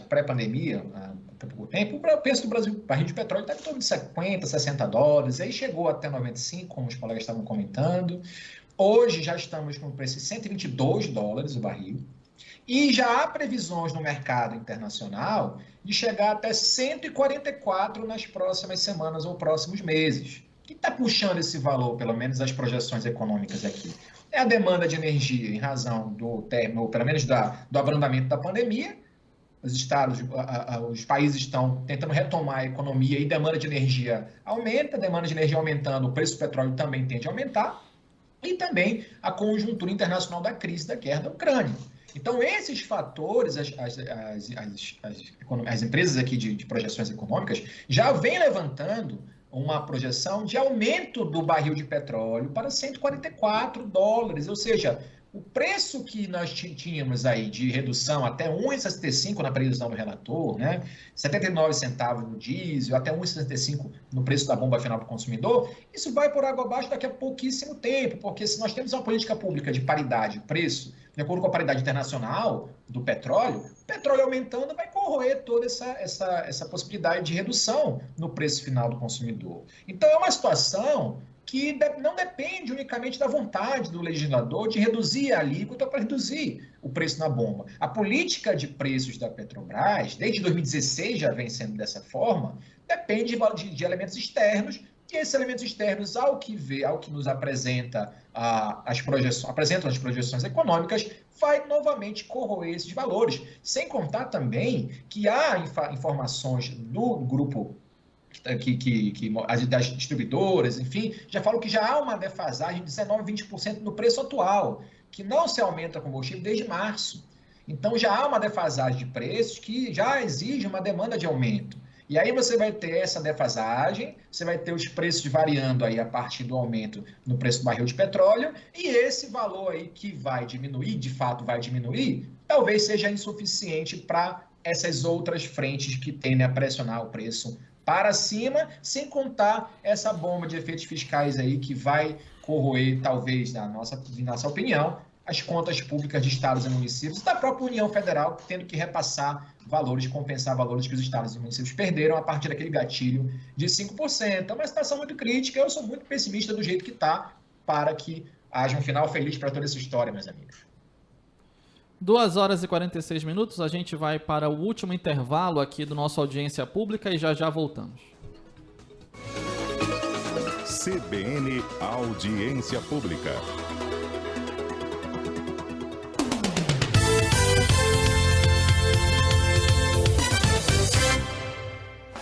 pré-pandemia, há pouco tempo, o preço do barril de petróleo estava em torno de 50, 60 dólares, aí chegou até 95, como os colegas estavam comentando. Hoje já estamos com o preço de 122 dólares o barril, e já há previsões no mercado internacional de chegar até 144 nas próximas semanas ou próximos meses. O que está puxando esse valor, pelo menos as projeções econômicas aqui? É a demanda de energia em razão do término, pelo menos do abrandamento da pandemia. Os países estão tentando retomar a economia e demanda de energia aumenta, demanda de energia aumentando, o preço do petróleo também tende a aumentar, e também a conjuntura internacional da crise da guerra da Ucrânia. Então, esses fatores, as empresas aqui de projeções econômicas já vêm levantando uma projeção de aumento do barril de petróleo para 144 dólares, ou seja, o preço que nós tínhamos aí de redução até 1,65 na previsão do relator, né? 79 centavos no diesel, até 1,65 no preço da bomba final para o consumidor, isso vai por água abaixo daqui a pouquíssimo tempo, porque se nós temos uma política pública de paridade de preço, de acordo com a paridade internacional do petróleo, o petróleo aumentando vai corroer toda essa possibilidade de redução no preço final do consumidor. Então é uma situação que não depende unicamente da vontade do legislador de reduzir a alíquota para reduzir o preço na bomba. A política de preços da Petrobras, desde 2016 já vem sendo dessa forma, depende de elementos externos, e esses elementos externos, ao que nos apresentam as projeções econômicas, vai novamente corroer esses valores. Sem contar também que há informações do grupo das distribuidoras, enfim, já falam que já há uma defasagem de 19%, 20% no preço atual, que não se aumenta combustível desde março. Então já há uma defasagem de preços que já exige uma demanda de aumento. E aí você vai ter essa defasagem, você vai ter os preços variando aí a partir do aumento no preço do barril de petróleo, e esse valor aí que vai diminuir, de fato vai diminuir, talvez seja insuficiente para essas outras frentes que tendem a pressionar o preço para cima, sem contar essa bomba de efeitos fiscais aí que vai corroer, talvez, na nossa opinião, as contas públicas de estados e municípios e da própria União Federal, tendo que repassar valores, compensar valores que os estados e municípios perderam a partir daquele gatilho de 5%. É uma situação muito crítica, eu sou muito pessimista do jeito que está, para que haja um final feliz para toda essa história, meus amigos. 2 horas e 46 minutos, a gente vai para o último intervalo aqui do nosso Audiência Pública e já voltamos. CBN Audiência Pública.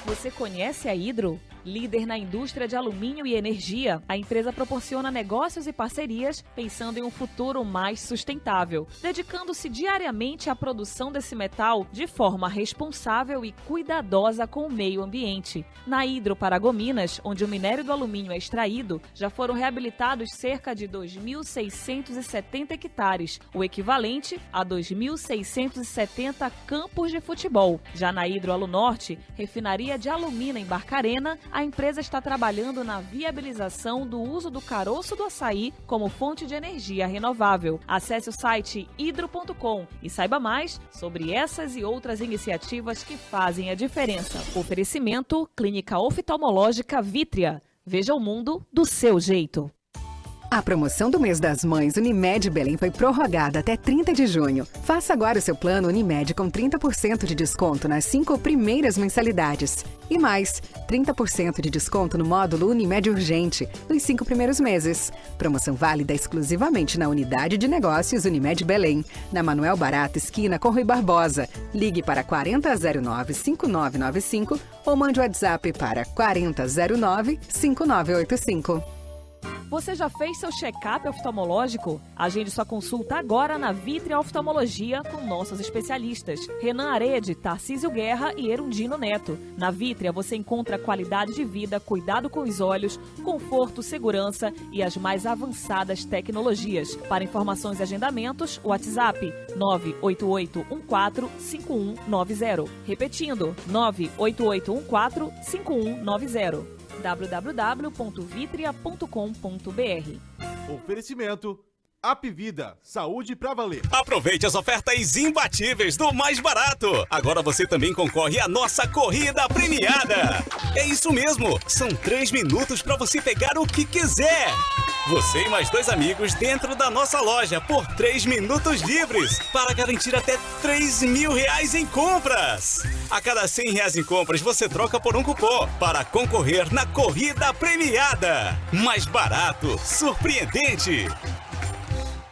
Você conhece a Hidro? Líder na indústria de alumínio e energia, a empresa proporciona negócios e parcerias pensando em um futuro mais sustentável, dedicando-se diariamente à produção desse metal de forma responsável e cuidadosa com o meio ambiente. Na Hidro Paragominas, onde o minério do alumínio é extraído, já foram reabilitados cerca de 2.670 hectares, o equivalente a 2.670 campos de futebol. Já na Hidro Alunorte, refinaria de alumina em Barcarena, a empresa está trabalhando na viabilização do uso do caroço do açaí como fonte de energia renovável. Acesse o site hidro.com e saiba mais sobre essas e outras iniciativas que fazem a diferença. Oferecimento Clínica Oftalmológica Vítria. Veja o mundo do seu jeito. A promoção do mês das mães Unimed Belém foi prorrogada até 30 de junho. Faça agora o seu plano Unimed com 30% de desconto nas 5 primeiras mensalidades. E mais, 30% de desconto no módulo Unimed Urgente nos 5 primeiros meses. Promoção válida exclusivamente na Unidade de Negócios Unimed Belém, na Manuel Barata, esquina com Rui Barbosa. Ligue para 4009-5995 ou mande o WhatsApp para 4009-5985. Você já fez seu check-up oftalmológico? Agende sua consulta agora na Vítria Oftalmologia com nossos especialistas Renan Arede, Tarcísio Guerra e Erundino Neto. Na Vítria você encontra qualidade de vida, cuidado com os olhos, conforto, segurança e as mais avançadas tecnologias. Para informações e agendamentos, WhatsApp 988145190. Repetindo, 988145190. www.vitria.com.br. Oferecimento Apvida, saúde pra valer. Aproveite as ofertas imbatíveis do Mais Barato. Agora você também concorre à nossa corrida premiada. É isso mesmo, são 3 minutos para você pegar o que quiser. Você e mais 2 amigos dentro da nossa loja por 3 minutos livres para garantir até R$3.000 em compras. A cada R$100 em compras você troca por um cupom para concorrer na corrida premiada. Mais Barato, surpreendente.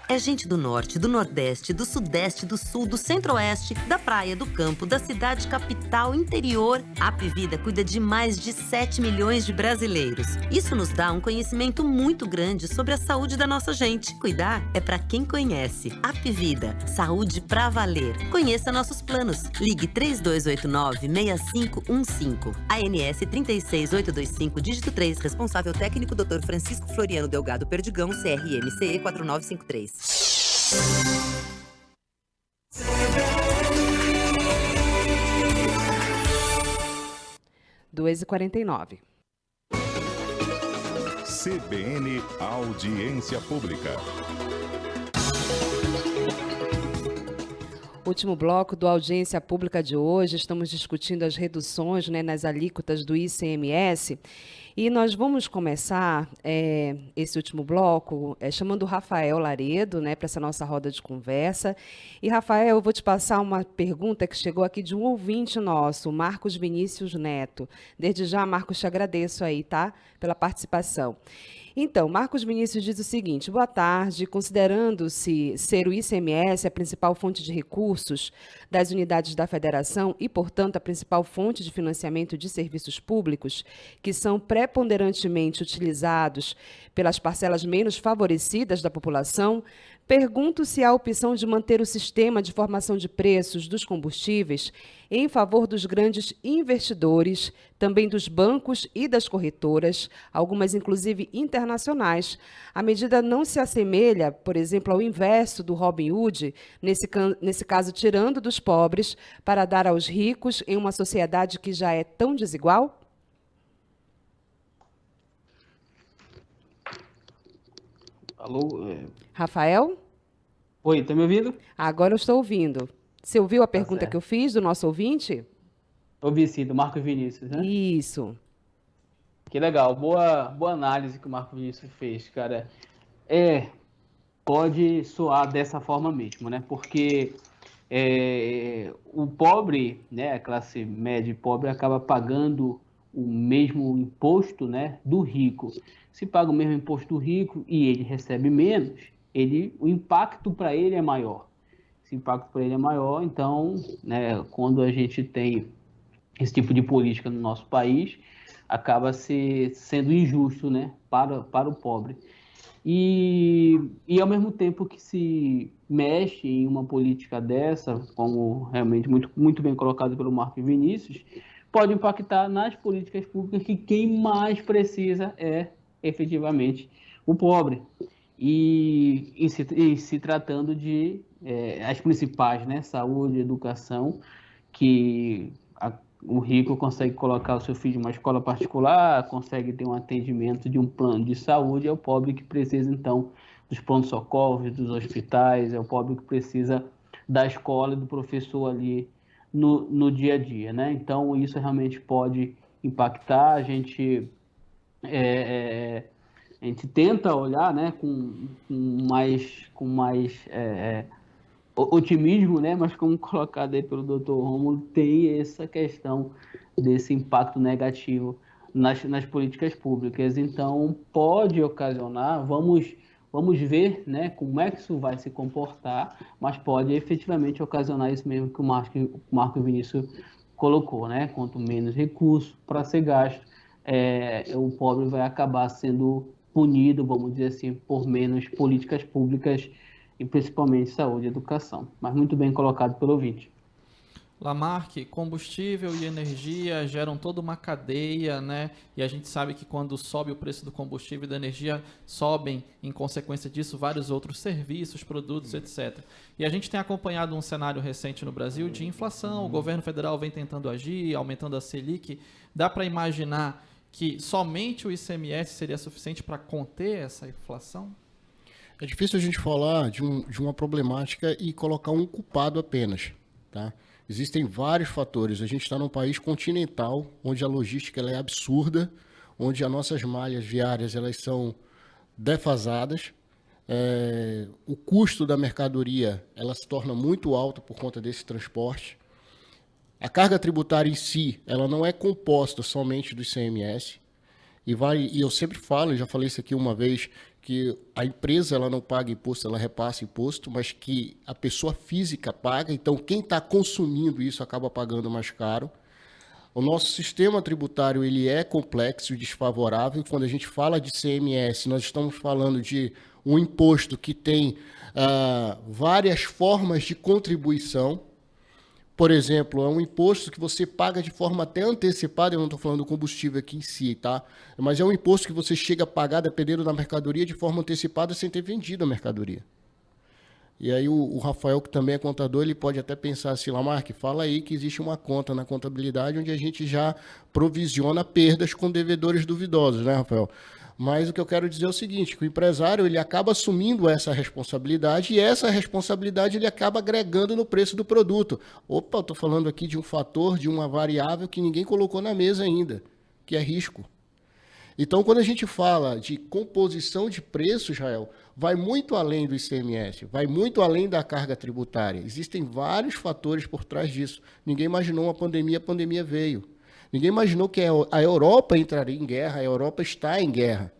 É gente do Norte, do Nordeste, do Sudeste, do Sul, do Centro-Oeste, da praia, do campo, da cidade capital, interior. A Apvida cuida de mais de 7 milhões de brasileiros. Isso nos dá um conhecimento muito grande sobre a saúde da nossa gente. Cuidar é para quem conhece. Apvida, saúde pra valer. Conheça nossos planos. Ligue 3289-6515. ANS 36825, dígito 3. Responsável técnico Dr. Francisco Floriano Delgado Perdigão, CRMCE 4953. 2h49. CBN Audiência Pública. Último bloco do Audiência Pública de hoje, estamos discutindo as reduções, nas alíquotas do ICMS. E nós vamos começar esse último bloco chamando o Rafael Laredo, para essa nossa roda de conversa. E, Rafael, eu vou te passar uma pergunta que chegou aqui de um ouvinte nosso, Marcos Vinícius Neto. Desde já, Marcos, te agradeço aí, tá? Pela participação. Então, Marcos Vinícius diz o seguinte: boa tarde, considerando-se ser o ICMS a principal fonte de recursos das unidades da federação e, portanto, a principal fonte de financiamento de serviços públicos, que são preponderantemente utilizados pelas parcelas menos favorecidas da população, pergunto se há a opção de manter o sistema de formação de preços dos combustíveis em favor dos grandes investidores, também dos bancos e das corretoras, algumas inclusive internacionais. A medida não se assemelha, por exemplo, ao inverso do Robin Hood, nesse caso tirando dos pobres para dar aos ricos em uma sociedade que já é tão desigual? Alô? Rafael? Oi, tá me ouvindo? Agora eu estou ouvindo. Você ouviu a pergunta certo. que eu fiz do nosso ouvinte? Ouvi sim, do Marco Vinícius, né? Isso. Que legal, boa análise que o Marco Vinícius fez, cara. Pode soar dessa forma mesmo, né? Porque o pobre, né, a classe média e pobre acaba pagando o mesmo imposto, né, do rico. Se paga o mesmo imposto do rico e ele recebe menos, o impacto para ele é maior. Esse impacto para ele é maior, então, né, quando a gente tem esse tipo de política no nosso país, acaba sendo injusto, né, para o pobre. E ao mesmo tempo que se mexe em uma política dessa, como realmente muito, muito bem colocado pelo Marco Vinícius, pode impactar nas políticas públicas que quem mais precisa é efetivamente o pobre. E se tratando de as principais, né, saúde, educação, que o rico consegue colocar o seu filho em uma escola particular, consegue ter um atendimento de um plano de saúde, é o pobre que precisa, então, dos pronto-socorros, dos hospitais, é o pobre que precisa da escola e do professor ali no dia a dia, né? Então, isso realmente pode impactar, a gente tenta olhar, né, com mais otimismo, né? Mas como colocado aí pelo Dr. Rômulo, tem essa questão desse impacto negativo nas políticas públicas. Então, pode ocasionar, vamos ver, né, como é que isso vai se comportar, mas pode efetivamente ocasionar isso mesmo que o Marco Vinícius colocou, né? Quanto menos recurso para ser gasto, o pobre vai acabar sendo punido, vamos dizer assim, por menos políticas públicas e principalmente saúde e educação. Mas muito bem colocado pelo ouvinte. Lamarck, combustível e energia geram toda uma cadeia, né? E a gente sabe que quando sobe o preço do combustível e da energia, sobem, em consequência disso, vários outros serviços, produtos, etc. E a gente tem acompanhado um cenário recente no Brasil de inflação, o governo federal vem tentando agir, aumentando a Selic. Dá para imaginar que somente o ICMS seria suficiente para conter essa inflação? É difícil a gente falar de uma problemática e colocar um culpado apenas, tá? Existem vários fatores. A gente está num país continental, onde a logística ela é absurda, onde as nossas malhas viárias elas são defasadas. O custo da mercadoria ela se torna muito alto por conta desse transporte. A carga tributária em si, ela não é composta somente do ICMS. E eu sempre falo, já falei isso aqui uma vez, que a empresa ela não paga imposto, ela repassa imposto, mas que a pessoa física paga, então quem está consumindo isso acaba pagando mais caro. O nosso sistema tributário ele é complexo e desfavorável. Quando a gente fala de ICMS, nós estamos falando de um imposto que tem várias formas de contribuição. Por exemplo, é um imposto que você paga de forma até antecipada, eu não estou falando do combustível aqui em si, tá? Mas é um imposto que você chega a pagar, dependendo da mercadoria, de forma antecipada sem ter vendido a mercadoria. E aí o Rafael, que também é contador, ele pode até pensar assim, Lamarck, fala aí que existe uma conta na contabilidade onde a gente já provisiona perdas com devedores duvidosos, né, Rafael? Mas o que eu quero dizer é o seguinte, que o empresário ele acaba assumindo essa responsabilidade e essa responsabilidade ele acaba agregando no preço do produto. Opa, eu estou falando aqui de um fator, de uma variável que ninguém colocou na mesa ainda, que é risco. Então, quando a gente fala de composição de preço, Israel, vai muito além do ICMS, vai muito além da carga tributária. Existem vários fatores por trás disso. Ninguém imaginou uma pandemia, a pandemia veio. Ninguém imaginou que a Europa entraria em guerra, a Europa está em guerra.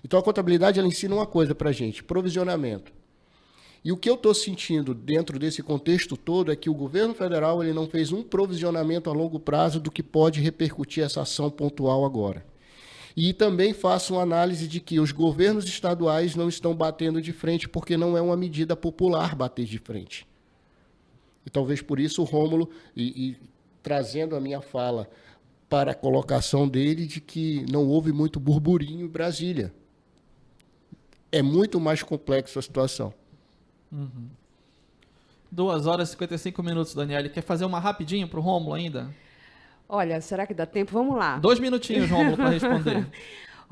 Então a contabilidade ela ensina uma coisa para a gente, provisionamento. E o que eu estou sentindo dentro desse contexto todo é que o governo federal ele não fez um provisionamento a longo prazo do que pode repercutir essa ação pontual agora. E também faço uma análise de que os governos estaduais não estão batendo de frente porque não é uma medida popular bater de frente. E talvez por isso o Rômulo, trazendo a minha fala para a colocação dele de que não houve muito burburinho em Brasília. É muito mais complexo a situação. 2 horas e 55 minutos, Daniele. Quer fazer uma rapidinho para o Rômulo ainda? Olha, será que dá tempo? Vamos lá. 2 minutinhos, Rômulo, para responder.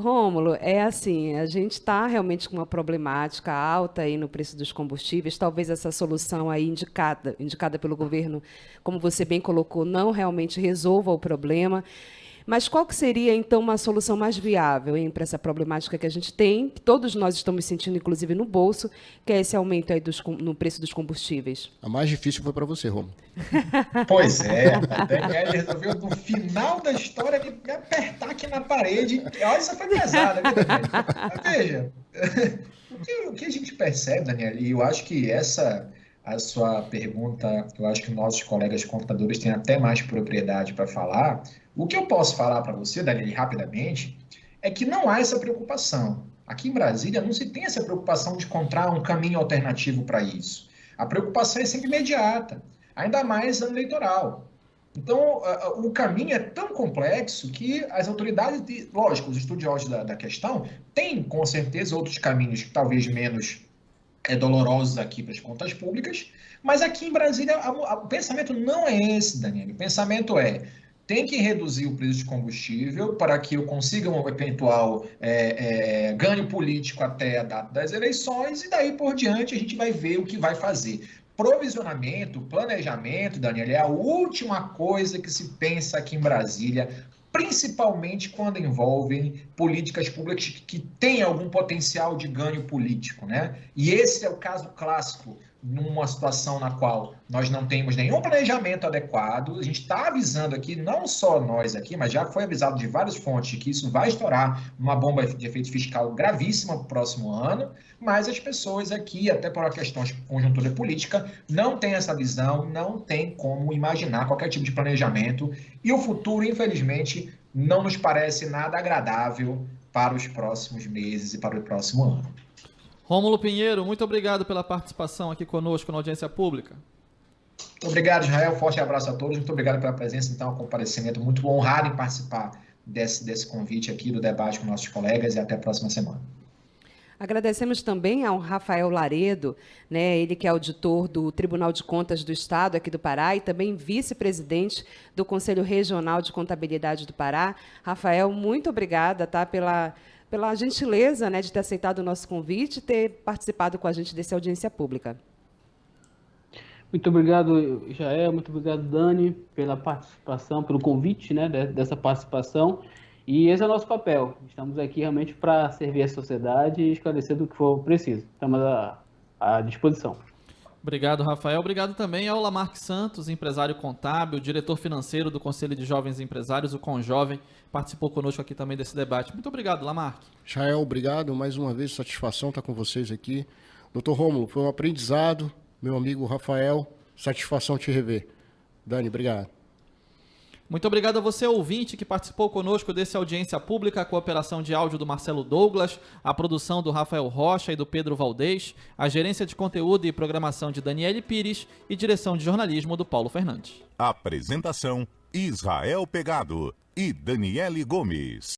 Rômulo, é assim, a gente está realmente com uma problemática alta aí no preço dos combustíveis, talvez essa solução aí indicada pelo governo, como você bem colocou, não realmente resolva o problema. Mas qual que seria, então, uma solução mais viável para essa problemática que a gente tem, que todos nós estamos sentindo, inclusive, no bolso, que é esse aumento aí no preço dos combustíveis? A mais difícil foi para você, Rômulo. Pois é, a Daniela resolveu, no final da história, me apertar aqui na parede. Olha, isso foi pesado, viu, Daniela? Mas veja, o que a gente percebe, Daniela, e eu acho que a sua pergunta, eu acho que nossos colegas computadores têm até mais propriedade para falar. O que eu posso falar para você, Daniela, rapidamente, é que não há essa preocupação. Aqui em Brasília não se tem essa preocupação de encontrar um caminho alternativo para isso. A preocupação é sempre imediata, ainda mais ano eleitoral. Então, o caminho é tão complexo que as autoridades, lógico, os estudiosos da questão, têm com certeza outros caminhos, talvez menos dolorosos aqui para as contas públicas, mas aqui em Brasília o pensamento não é esse, Daniel. O pensamento tem que reduzir o preço de combustível para que eu consiga um eventual ganho político até a data das eleições e daí por diante a gente vai ver o que vai fazer. Provisionamento, planejamento, Daniel, é a última coisa que se pensa aqui em Brasília, principalmente quando envolvem políticas públicas que têm algum potencial de ganho político, né? E esse é o caso clássico numa situação na qual nós não temos nenhum planejamento adequado. A gente está avisando aqui, não só nós aqui, mas já foi avisado de várias fontes que isso vai estourar uma bomba de efeito fiscal gravíssima para o próximo ano, mas as pessoas aqui, até por uma questão de conjuntura política, não têm essa visão, não tem como imaginar qualquer tipo de planejamento, e o futuro, infelizmente, não nos parece nada agradável para os próximos meses e para o próximo ano. Rômulo Pinheiro, muito obrigado pela participação aqui conosco na audiência pública. Muito obrigado, Israel. Forte abraço a todos. Muito obrigado pela presença, então, comparecimento. Muito honrado em participar desse convite aqui do debate com nossos colegas e até a próxima semana. Agradecemos também ao Rafael Laredo, né, ele que é auditor do Tribunal de Contas do Estado aqui do Pará e também vice-presidente do Conselho Regional de Contabilidade do Pará. Rafael, muito obrigada, tá, pela gentileza, né, de ter aceitado o nosso convite e ter participado com a gente dessa audiência pública. Muito obrigado, Israel, muito obrigado, Dani, pela participação, pelo convite, né, dessa participação. E esse é o nosso papel. Estamos aqui realmente para servir a sociedade e esclarecer do que for preciso. Estamos à disposição. Obrigado, Rafael. Obrigado também ao Lamarck Santos, empresário contábil, diretor financeiro do Conselho de Jovens Empresários, o Conjovem, participou conosco aqui também desse debate. Muito obrigado, Lamarck. Israel, obrigado. Mais uma vez, satisfação estar com vocês aqui. Doutor Rômulo, foi um aprendizado. Meu amigo Rafael, satisfação te rever. Dani, obrigado. Muito obrigado a você, ouvinte, que participou conosco desse audiência pública, a cooperação de áudio do Marcelo Douglas, a produção do Rafael Rocha e do Pedro Valdez, a gerência de conteúdo e programação de Daniele Pires e direção de jornalismo do Paulo Fernandes. Apresentação: Israel Pegado e Daniele Gomes.